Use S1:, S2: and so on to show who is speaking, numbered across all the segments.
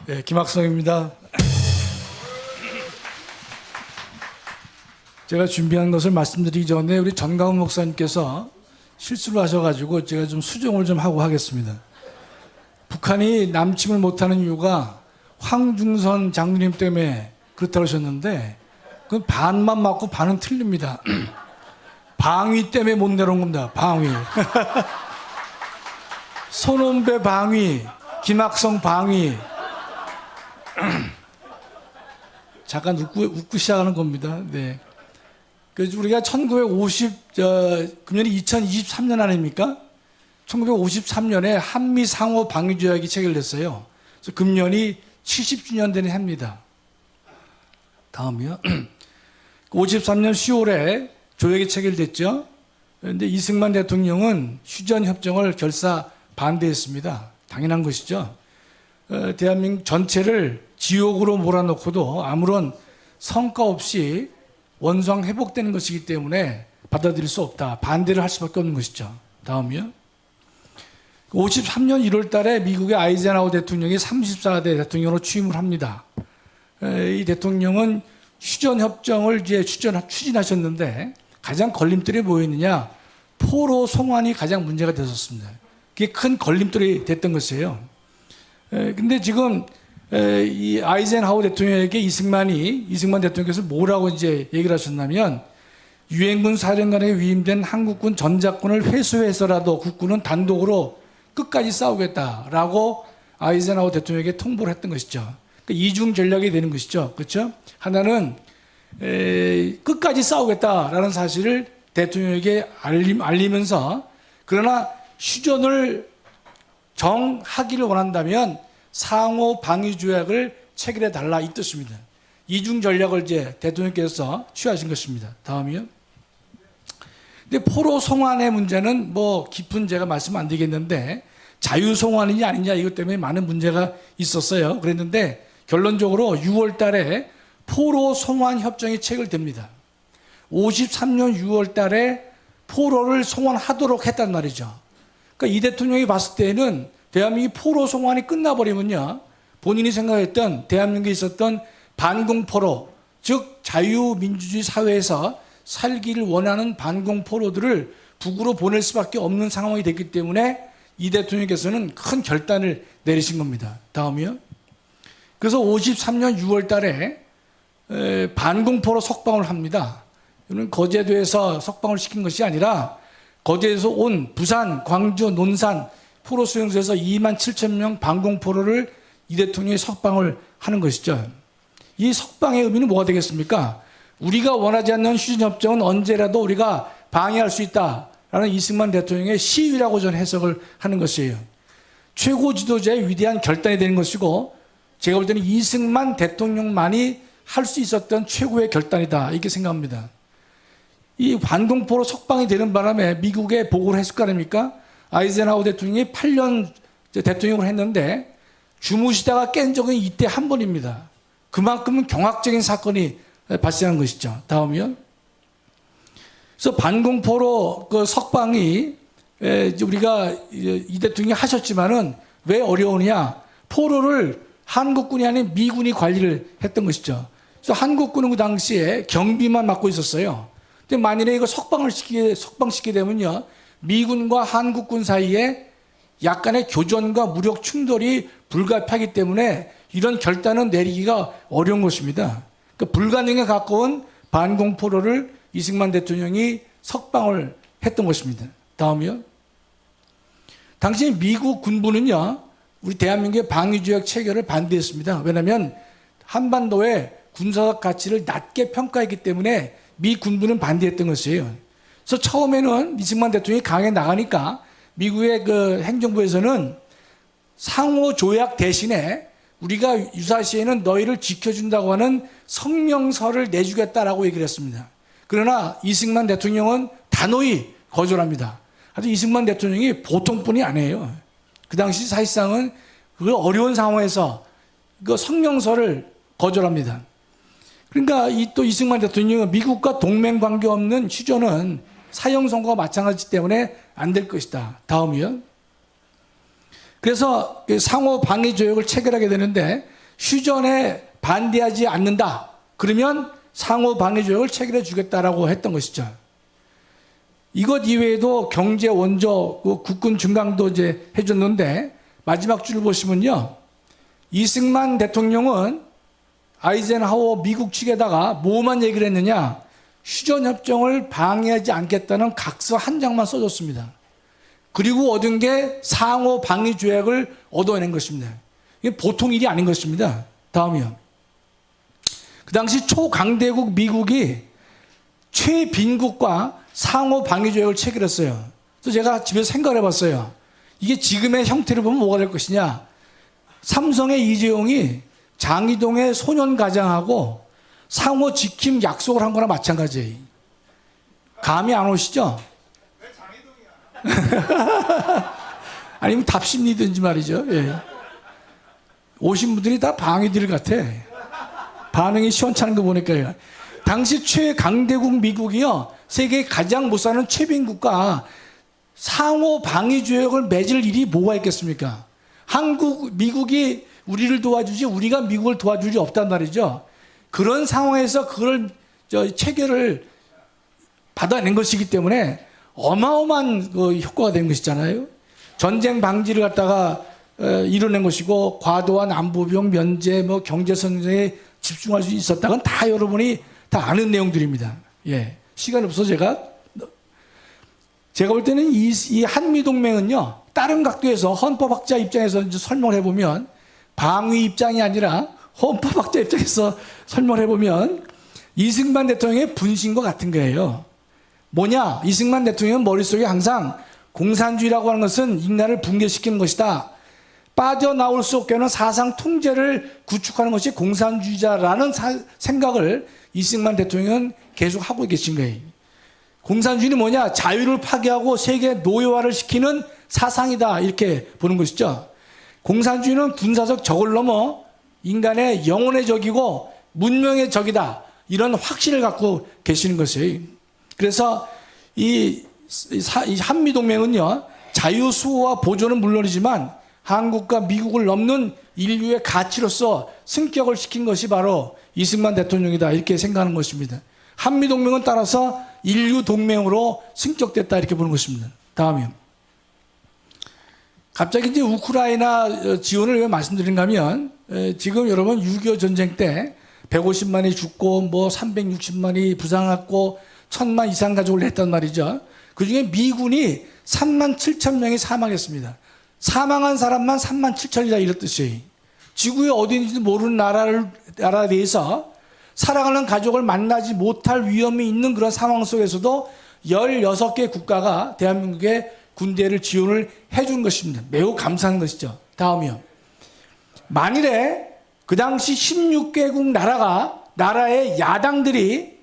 S1: 네, 김학성입니다. 제가 준비한 것을 말씀드리기 전에 우리 전가훈 목사님께서 실수를 하셔가지고 제가 좀 수정을 좀 하고 하겠습니다. 북한이 남침을 못하는 이유가 황중선 장로님 때문에 그렇다고 하셨는데 그건 반만 맞고 반은 틀립니다. 방위 때문에 못 내려온 겁니다. 방위. 손원배 방위, 김학성 방위. 잠깐 웃고 시작하는 겁니다. 네. 그래서 우리가 금년이 2023년 아닙니까? 1953년에 한미 상호 방위 조약이 체결됐어요. 그래서 금년이 70주년 되는 해입니다. 다음이요. 53년 10월에 조약이 체결됐죠. 그런데 이승만 대통령은 휴전 협정을 결사 반대했습니다. 당연한 것이죠. 대한민국 전체를 지옥으로 몰아넣고도 아무런 성과 없이 원상 회복되는 것이기 때문에 받아들일 수 없다. 반대를 할 수밖에 없는 것이죠. 다음이요. 53년 1월 달에 미국의 아이젠하워 대통령이 34대 대통령으로 취임을 합니다. 이 대통령은 휴전협정을 이제 추진하셨는데 가장 걸림돌이 뭐였느냐? 포로 송환이 가장 문제가 됐었습니다. 그게 큰 걸림돌이 됐던 것이에요. 근데 지금 이 아이젠하워 대통령에게 이승만 대통령께서 뭐라고 이제 얘기를 하셨냐면 유엔군 사령관에게 위임된 한국군 전작권을 회수해서라도 국군은 단독으로 끝까지 싸우겠다라고 아이젠하워 대통령에게 통보를 했던 것이죠. 그러니까 이중 전략이 되는 것이죠. 그렇죠? 하나는 끝까지 싸우겠다라는 사실을 대통령에게 알리면서 그러나 휴전을 정하기를 원한다면 상호 방위 조약을 체결해 달라 이 뜻입니다. 이중 전략을 이제 대통령께서 취하신 것입니다. 다음이요. 근데 포로 송환의 문제는 뭐 깊은 제가 말씀 안 드리겠는데 자유 송환이냐 아니냐 이것 때문에 많은 문제가 있었어요. 그랬는데 결론적으로 6월 달에 포로 송환 협정이 체결됩니다. 53년 6월 달에 포로를 송환하도록 했단 말이죠. 그러니까 이 대통령이 봤을 때는 대한민국이 포로 송환이 끝나버리면요, 본인이 생각했던 대한민국에 있었던 반공포로, 즉 자유민주주의 사회에서 살기를 원하는 반공포로들을 북으로 보낼 수밖에 없는 상황이 됐기 때문에 이 대통령께서는 큰 결단을 내리신 겁니다. 다음이요. 그래서 53년 6월 달에 반공포로 석방을 합니다. 이는 거제도에서 석방을 시킨 것이 아니라 거제도에서 온 부산, 광주, 논산 포로 수용소에서 2만 7천 명 반공포로를 이 대통령이 석방을 하는 것이죠. 이 석방의 의미는 뭐가 되겠습니까? 우리가 원하지 않는 휴전협정은 언제라도 우리가 방해할 수 있다라는 이승만 대통령의 시위라고 저는 해석을 하는 것이에요. 최고 지도자의 위대한 결단이 되는 것이고 제가 볼 때는 이승만 대통령만이 할 수 있었던 최고의 결단이다 이렇게 생각합니다. 이 반공포로 석방이 되는 바람에 미국에 보고를 했을 거 아닙니까? 아이젠하워 대통령이 8년 대통령을 했는데 주무시다가 깬 적은 이때 한 번입니다. 그만큼 경악적인 사건이 발생한 것이죠. 다음이요. 그래서 반공포로 그 석방이 우리가 이 대통령이 하셨지만은 왜 어려우냐? 포로를 한국군이 아닌 미군이 관리를 했던 것이죠. 그래서 한국군은 그 당시에 경비만 맡고 있었어요. 근데 만일에 이거 석방시키게 되면요, 미군과 한국군 사이에 약간의 교전과 무력 충돌이 불가피하기 때문에 이런 결단은 내리기가 어려운 것입니다. 그러니까 불가능에 가까운 반공포로를 이승만 대통령이 석방을 했던 것입니다. 다음이요. 당시 미국 군부는요, 우리 대한민국의 방위조약 체결을 반대했습니다. 왜냐하면 한반도의 군사적 가치를 낮게 평가했기 때문에 미 군부는 반대했던 것이에요. 그래서 처음에는 이승만 대통령이 강에 나가니까 미국의 그 행정부에서는 상호 조약 대신에 우리가 유사시에는 너희를 지켜준다고 하는 성명서를 내주겠다라고 얘기를 했습니다. 그러나 이승만 대통령은 단호히 거절합니다. 하여튼 이승만 대통령이 보통 분이 아니에요. 그 당시 사실상은 그 어려운 상황에서 그 성명서를 거절합니다. 그러니까 또 이승만 대통령은 미국과 동맹 관계 없는 휴전은 사형 선고가 마찬가지이기 때문에 안 될 것이다. 다음이요. 그래서 상호 방위 조약을 체결하게 되는데 휴전에 반대하지 않는다. 그러면 상호 방위 조약을 체결해 주겠다라고 했던 것이죠. 이것 이외에도 경제 원조, 국군 중강도 이제 해줬는데 마지막 줄을 보시면요. 이승만 대통령은 아이젠하워 미국 측에다가 뭐만 얘기를 했느냐. 휴전협정을 방해하지 않겠다는 각서 한 장만 써줬습니다. 그리고 얻은 게 상호 방위 조약을 얻어낸 것입니다. 이게 보통 일이 아닌 것입니다. 다음이요. 그 당시 초강대국 미국이 최빈국과 상호 방위 조약을 체결했어요. 그래서 제가 집에서 생각을 해봤어요. 이게 지금의 형태를 보면 뭐가 될 것이냐. 삼성의 이재용이 장이동의 소년가장하고 상호 지킴 약속을 한 거나 마찬가지예요. 감이 안 오시죠? 왜 장이동이야? 아니면 답심리든지 말이죠. 예. 오신 분들이 다 방위들 같아. 반응이 시원찮은 거 보니까요. 당시 최강대국 미국이요. 세계 가장 못 사는 최빈국가 상호 방위 조약을 맺을 일이 뭐가 있겠습니까? 미국이 우리를 도와주지 우리가 미국을 도와줄 일이 없단 말이죠. 그런 상황에서 그걸 체결을 받아낸 것이기 때문에 어마어마한 효과가 된 것이잖아요. 전쟁 방지를 갖다가 이뤄낸 것이고 과도한 안보비용 면제, 경제 성장에 집중할 수 있었다는 다 여러분이 다 아는 내용들입니다. 예, 시간 없어서 제가 볼 때는 이 한미 동맹은요 다른 각도에서 헌법학자 입장에서 이제 설명을 해보면 방위 입장이 아니라 헌법학자 입장에서 설명을 해보면 이승만 대통령의 분신과 같은 거예요. 뭐냐? 이승만 대통령은 머릿속에 항상 공산주의라고 하는 것은 인간을 붕괴시키는 것이다. 빠져나올 수 없게 하는 사상 통제를 구축하는 것이 공산주의자라는 생각을 이승만 대통령은 계속 하고 계신 거예요. 공산주의는 뭐냐? 자유를 파괴하고 세계 노예화를 시키는 사상이다. 이렇게 보는 것이죠. 공산주의는 군사적 적을 넘어 인간의 영혼의 적이고 문명의 적이다. 이런 확신을 갖고 계시는 것이에요. 그래서 이 한미동맹은요, 자유 수호와 보존은 물론이지만 한국과 미국을 넘는 인류의 가치로서 승격을 시킨 것이 바로 이승만 대통령이다. 이렇게 생각하는 것입니다. 한미동맹은 따라서 인류동맹으로 승격됐다. 이렇게 보는 것입니다. 다음이요. 갑자기 이제 우크라이나 지원을 왜 말씀드리는가 하면 지금 여러분 6.25 전쟁 때 150만이 죽고 360만이 부상했고 1000만 이상 가족을 냈단 말이죠. 그중에 미군이 3만 7천 명이 사망했습니다. 사망한 사람만 3만 7천이다 이런 뜻이에요. 지구에 어디인지도 모르는 나라에 대해서 살아가는 가족을 만나지 못할 위험이 있는 그런 상황 속에서도 16개 국가가 대한민국에 군대를 지원을 해준 것입니다. 매우 감사한 것이죠. 다음이요. 만일에 그 당시 16개국 나라의 야당들이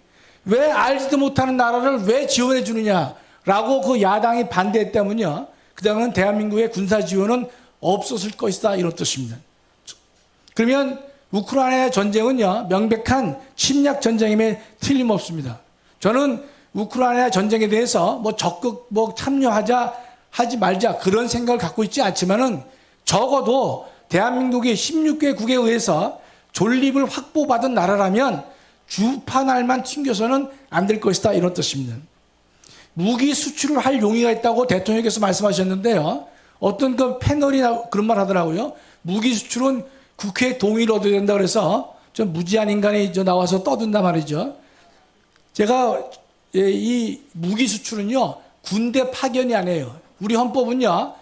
S1: 왜 알지도 못하는 나라를 왜 지원해 주느냐라고 그 야당이 반대했다면요. 그 다음은 대한민국의 군사 지원은 없었을 것이다. 이런 뜻입니다. 그러면 우크라이나 전쟁은요. 명백한 침략 전쟁임에 틀림없습니다. 저는 우크라이나 전쟁에 대해서 적극 하지 말자 그런 생각을 갖고 있지 않지만은 적어도 대한민국이 16개국에 의해서 존립을 확보받은 나라라면 주판알만 튕겨서는 안 될 것이다. 이런 뜻입니다. 무기 수출을 할 용의가 있다고 대통령께서 말씀하셨는데요. 어떤 그 패널이 그런 말 하더라고요. 무기 수출은 국회 동의를 얻어야 된다 그래서 좀 무지한 인간이 나와서 떠든단 말이죠. 제가 이 무기 수출은요. 군대 파견이 아니에요. 우리 헌법은요.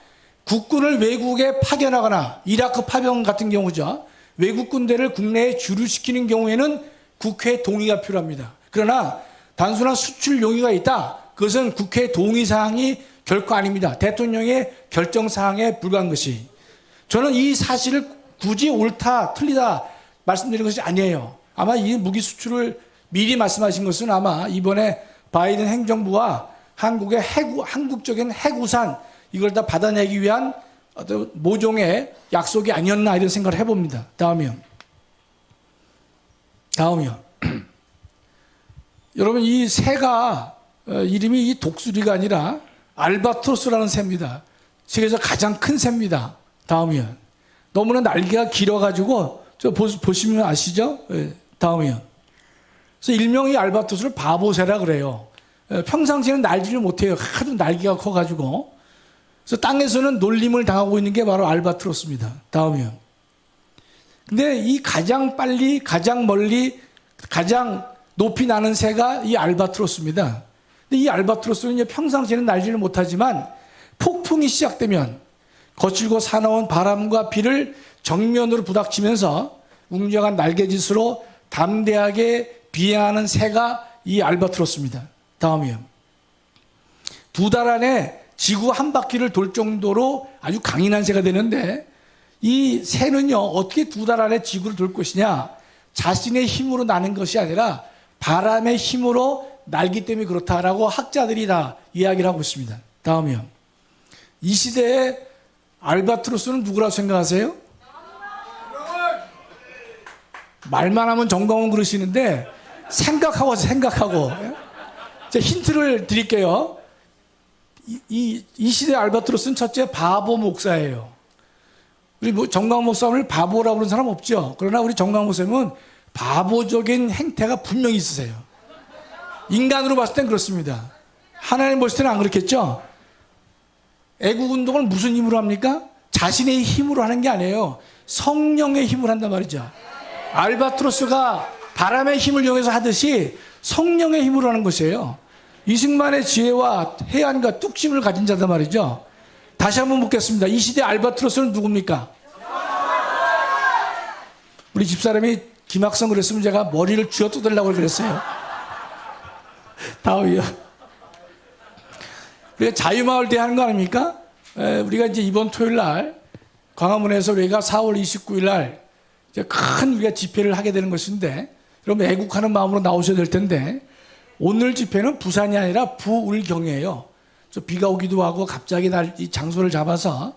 S1: 국군을 외국에 파견하거나 이라크 파병 같은 경우죠. 외국 군대를 국내에 주류시키는 경우에는 국회 동의가 필요합니다. 그러나 단순한 수출 용의가 있다. 그것은 국회 동의 사항이 결코 아닙니다. 대통령의 결정 사항에 불과한 것이. 저는 이 사실을 굳이 옳다 틀리다 말씀드리는 것이 아니에요. 아마 이 무기 수출을 미리 말씀하신 것은 아마 이번에 바이든 행정부와 한국의 한국적인 핵우산 이걸 다 받아내기 위한 어떤 모종의 약속이 아니었나 이런 생각을 해봅니다. 다음이요. 여러분 이 새가 이름이 이 독수리가 아니라 알바트로스라는 새입니다. 세계에서 가장 큰 새입니다. 다음이요. 너무나 날개가 길어가지고 보시면 아시죠? 예, 다음이요. 그래서 일명 이 알바트로스를 바보새라 그래요. 평상시에는 날지를 못해요. 하도 날개가 커가지고. 그래서 땅에서는 놀림을 당하고 있는 게 바로 알바트로스입니다. 다음이요. 근데 이 가장 빨리, 가장 멀리, 가장 높이 나는 새가 이 알바트로스입니다. 근데 이 알바트로스는 평상시에는 날지를 못하지만 폭풍이 시작되면 거칠고 사나운 바람과 비를 정면으로 부닥치면서 웅장한 날개짓으로 담대하게 비행하는 새가 이 알바트로스입니다. 다음이요. 2달 안에 지구 한 바퀴를 돌 정도로 아주 강인한 새가 되는데 이 새는요, 어떻게 2달 안에 지구를 돌 것이냐? 자신의 힘으로 나는 것이 아니라 바람의 힘으로 날기 때문에 그렇다라고 학자들이 다 이야기를 하고 있습니다. 다음이요. 이 시대에 알바트로스는 누구라고 생각하세요? 말만 하면 정광훈 그러시는데 생각하고 제가 힌트를 드릴게요. 이 시대 알바트로스는 첫째 바보 목사예요. 우리 정광훈 목사님을 바보라고 그러는 사람 없죠. 그러나 우리 정광훈 목사님은 바보적인 행태가 분명히 있으세요. 인간으로 봤을 땐 그렇습니다. 하나님 보실 때는 안 그렇겠죠. 애국운동을 무슨 힘으로 합니까? 자신의 힘으로 하는 게 아니에요. 성령의 힘으로 한단 말이죠. 알바트로스가 바람의 힘을 이용해서 하듯이 성령의 힘으로 하는 것이에요. 이승만의 지혜와 해안과 뚝심을 가진 자단 말이죠. 다시 한번 묻겠습니다. 이 시대 알바트로스는 누굽니까? 우리 집사람이 김학성 그랬으면 제가 머리를 쥐어뜯으려고 그랬어요. 다음이요. 우리가 자유마을 대 하는 거 아닙니까? 우리가 이제 이번 토요일 날 광화문에서 우리가 4월 29일 날 이제 큰 우리가 집회를 하게 되는 것인데, 여러분 애국하는 마음으로 나오셔야 될 텐데, 오늘 집회는 부산이 아니라 부울경이에요. 비가 오기도 하고 갑자기 이 장소를 잡아서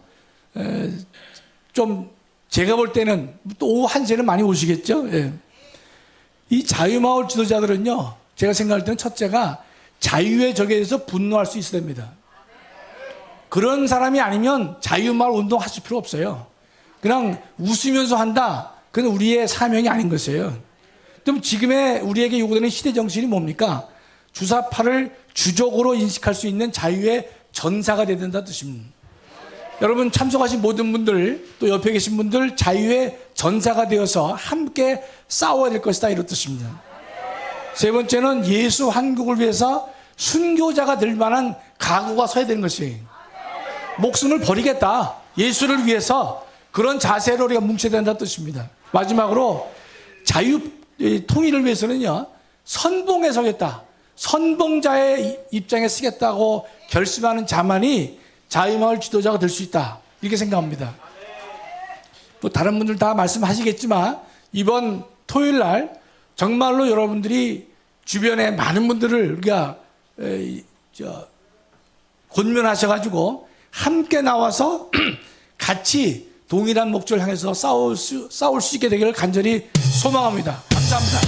S1: 좀 제가 볼 때는 또 오후 1시에는 많이 오시겠죠. 예. 이 자유마을 지도자들은요, 제가 생각할 때는 첫째가 자유의 적에 대해서 분노할 수 있어야 됩니다. 그런 사람이 아니면 자유마을 운동 하실 필요 없어요. 그냥 웃으면서 한다. 그건 우리의 사명이 아닌 것이에요. 그럼 지금의 우리에게 요구되는 시대 정신이 뭡니까? 주사파를 주적으로 인식할 수 있는 자유의 전사가 되야 된다는 뜻입니다. 여러분 참석하신 모든 분들, 또 옆에 계신 분들 자유의 전사가 되어서 함께 싸워야 될 것이다, 이런 뜻입니다. 세 번째는 예수 한국을 위해서 순교자가 될 만한 각오가 서야 되는 것이에요. 목숨을 버리겠다, 예수를 위해서, 그런 자세로 우리가 뭉쳐야 된다는 뜻입니다. 마지막으로 자유 통일을 위해서는요, 선봉에 서겠다, 선봉자의 입장에 서겠다고 결심하는 자만이 자유마을 지도자가 될 수 있다, 이렇게 생각합니다. 뭐 다른 분들 다 말씀하시겠지만 이번 토요일 날 정말로 여러분들이 주변에 많은 분들을 우리가 권면하셔가지고 함께 나와서 같이 동일한 목적을 향해서 싸울 수 있게 되기를 간절히 소망합니다. 감사합니다.